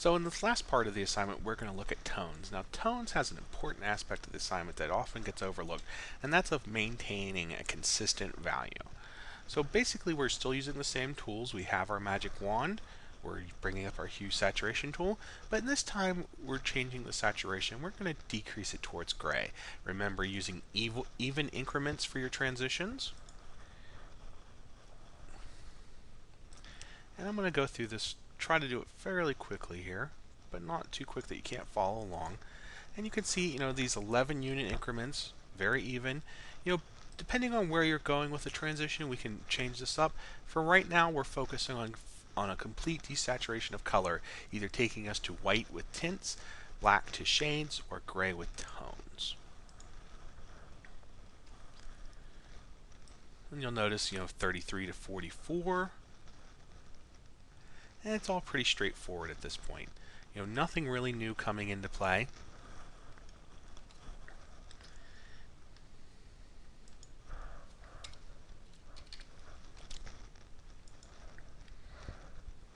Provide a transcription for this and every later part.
So in this last part of the assignment, we're going to look at tones. Now, tones has an important aspect of the assignment that often gets overlooked, and that's of maintaining a consistent value. So basically, we're still using the same tools. We have our magic wand. We're bringing up our hue saturation tool, but in this time, we're changing the saturation. We're going to decrease it towards gray. Remember, using even increments for your transitions. And I'm going to go through this, try to do it fairly quickly here, but not too quick that you can't follow along. And you can see, these 11 unit increments, very even. Depending on where you're going with the transition, we can change this up. For right now, we're focusing on a complete desaturation of color, either taking us to white with tints, black to shades, or gray with tones. And you'll notice, 33 to 44. And it's all pretty straightforward at this point. Nothing really new coming into play.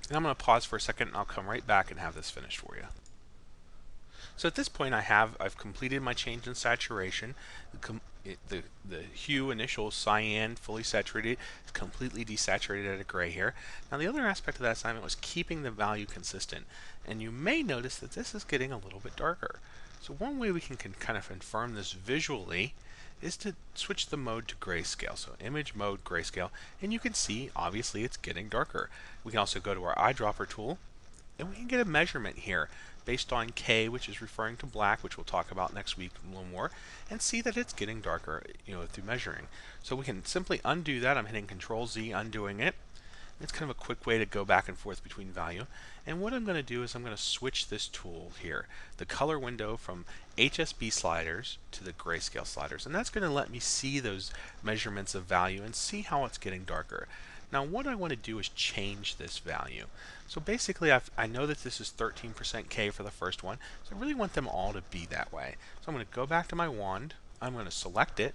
And I'm going to pause for a second and I'll come right back and have this finished for you. So at this point I've completed my change in saturation. The hue initial cyan fully saturated is completely desaturated at a gray here. Now the other aspect of that assignment was keeping the value consistent, and you may notice that this is getting a little bit darker. So one way we can kind of confirm this visually is to switch the mode to grayscale. So image mode grayscale, and you can see obviously it's getting darker. We can also go to our eyedropper tool and we can get a measurement here based on K, which is referring to black, which we'll talk about next week a little more, and see that it's getting darker, through measuring. So we can simply undo that. I'm hitting Control Z, undoing it. It's kind of a quick way to go back and forth between value. And what I'm going to do is I'm going to switch this tool here, the color window, from HSB sliders to the grayscale sliders. And that's going to let me see those measurements of value and see how it's getting darker. Now what I want to do is change this value. So basically I know that this is 13% K for the first one, so I really want them all to be that way. So I'm going to go back to my wand, I'm going to select it,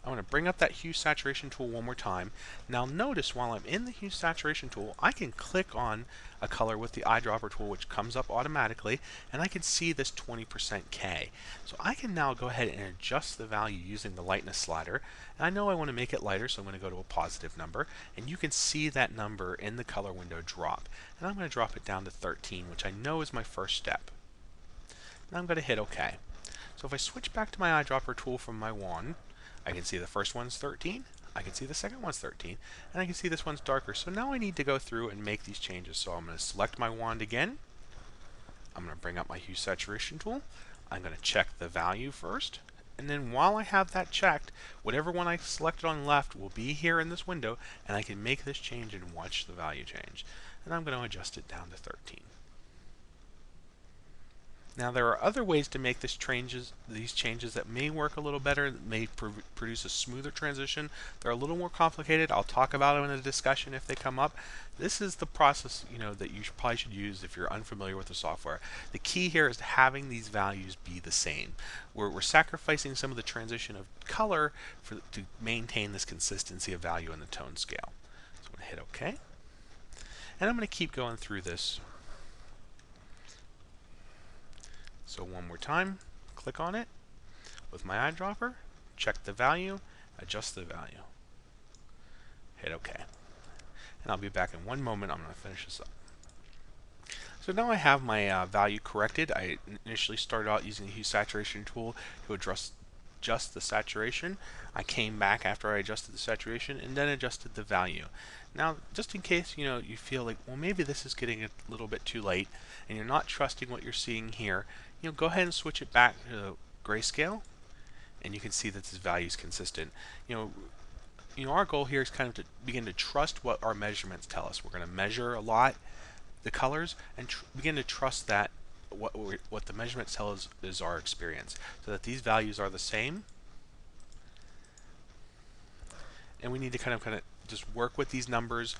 I'm going to bring up that hue saturation tool one more time. Now notice while I'm in the hue saturation tool, I can click on a color with the eyedropper tool, which comes up automatically, and I can see this 20% K. So I can now go ahead and adjust the value using the lightness slider. And I know I want to make it lighter, so I'm going to go to a positive number, and you can see that number in the color window drop. And I'm going to drop it down to 13, which I know is my first step. Now I'm going to hit OK. So if I switch back to my eyedropper tool from my wand, I can see the first one's 13, I can see the second one's 13, and I can see this one's darker. So now I need to go through and make these changes. So I'm going to select my wand again. I'm going to bring up my hue saturation tool. I'm going to check the value first. And then while I have that checked, whatever one I selected on left will be here in this window, and I can make this change and watch the value change. And I'm going to adjust it down to 13. Now there are other ways to make these changes that may work a little better, that may produce a smoother transition. They're a little more complicated. I'll talk about them in a discussion if they come up. This is the process that you probably should use if you're unfamiliar with the software. The key here is having these values be the same. We're sacrificing some of the transition of color to maintain this consistency of value in the tone scale. So I'm going to hit OK. And I'm going to keep going through this. So one more time, click on it with my eyedropper, check the value, adjust the value, hit OK. And I'll be back in one moment. I'm going to finish this up. So now I have my value corrected. I initially started out using the hue saturation tool to adjust the saturation. I came back after I adjusted the saturation and then adjusted the value. Now, just in case you feel like, well, maybe this is getting a little bit too late and you're not trusting what you're seeing here, go ahead and switch it back to grayscale, and you can see that this value is consistent. Our goal here is kind of to begin to trust what our measurements tell us. We're going to measure a lot the colors and begin to trust that what the measurements tell us is our experience, so that these values are the same. And we need to kind of just work with these numbers,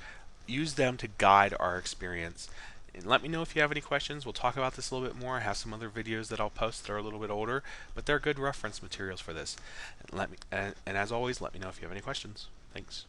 use them to guide our experience. And let me know if you have any questions. We'll talk about this a little bit more. I have some other videos that I'll post that are a little bit older, but they're good reference materials for this. And as always, let me know if you have any questions. Thanks.